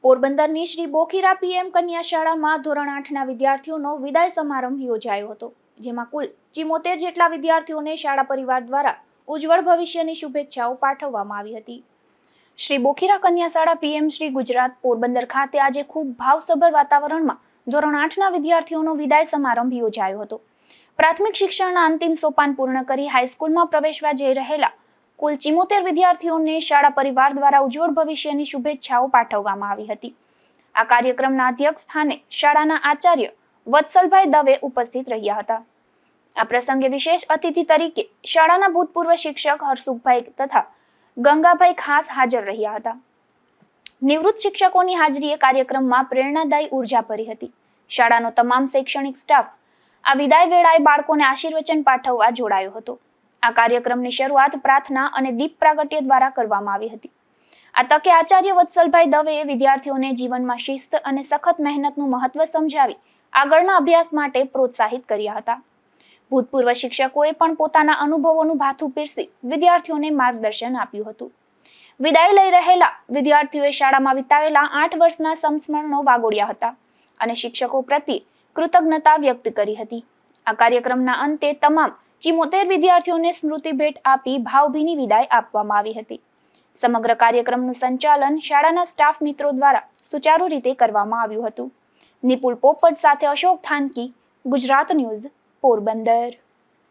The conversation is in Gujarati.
પોરબંદરની શ્રી બોખીરા પીએમ કન્યા શાળામાં ધોરણ 8ના વિદ્યાર્થીઓનો વિદાય સમારંભ યોજાયો હતો, જેમાં કુલ 74 જેટલા વિદ્યાર્થીઓને શાળા પરિવાર દ્વારા ઉજ્જવળ ભવિષ્યની શુભેચ્છાઓ પાઠવવામાં આવી હતી. શ્રી બોખીરા કન્યા શાળા પીએમ શ્રી ગુજરાત પોરબંદર ખાતે આજે ખૂબ ભાવસભર વાતાવરણમાં ધોરણ 8ના વિદ્યાર્થીઓનો વિદાય સમારંભ યોજાયો હતો. પ્રાથમિક શિક્ષણના અંતિમ સોપાન પૂર્ણ કરી હાઈસ્કૂલમાં પ્રવેશવા જઈ રહેલા કુલ 74 વિદ્યાર્થીઓને શાળા પરિવાર દ્વારા ઉજ્જવળ ભવિષ્યની શુભેચ્છાઓ પાઠવવામાં આવી હતી. આ કાર્યક્રમના અધ્યક્ષ સ્થાને શાળાના આચાર્ય વત્સલભાઈ દવે ઉપસ્થિત રહ્યા હતા. આ પ્રસંગે વિશેષ અતિથિ તરીકે શાળાના ભૂતપૂર્વ શિક્ષક હરસુખભાઈ તથા ગંગાભાઈ ખાસ હાજર રહ્યા હતા. નિવૃત્ત શિક્ષકોની હાજરીએ કાર્યક્રમમાં પ્રેરણાદાયી ઉર્જા ભરી હતી. શાળાનો તમામ શૈક્ષણિક સ્ટાફ આ વિદાય વેળાએ બાળકોને આશીર્વચન પાઠવવા જોડાયો હતો. આ કાર્યક્રમની શરૂઆત પ્રાર્થના અને દીપ પ્રાગટ્ય દ્વારા કરવામાં આવી હતી. આ તકે આચાર્ય વત્સલભાઈ દવેએ વિદ્યાર્થીઓને જીવનમાં શિસ્ત અને સખત મહેનતનું મહત્વ સમજાવી આગળના અભ્યાસ માટે પ્રોત્સાહિત કર્યા હતા. ભૂતપૂર્વ શિક્ષકોએ પણ પોતાના અનુભવોનું ભાથું પીરસી વિદ્યાર્થીઓને માર્ગદર્શન આપ્યું હતું. વિદાય લઈ રહેલા વિદ્યાર્થીઓએ શાળામાં વિતાવેલા 8 વર્ષના સંસ્મરણો વાગોળ્યા હતા અને શિક્ષકો પ્રત્યે કૃતજ્ઞતા વ્યક્ત કરી હતી. આ કાર્યક્રમના અંતે તમામ 74 વિદ્યાર્થીઓને સ્મૃતિ ભેટ આપી ભાવભીની વિદાય આપવામાં આવી હતી. સમગ્ર કાર્યક્રમનું સંચાલન શાળાના સ્ટાફ મિત્રો દ્વારા સુચારુ રીતે કરવામાં આવ્યું હતું. નિપુલ પોપટ સાથે અશોક થાનકી, ગુજરાત ન્યૂઝ, પોરબંદર.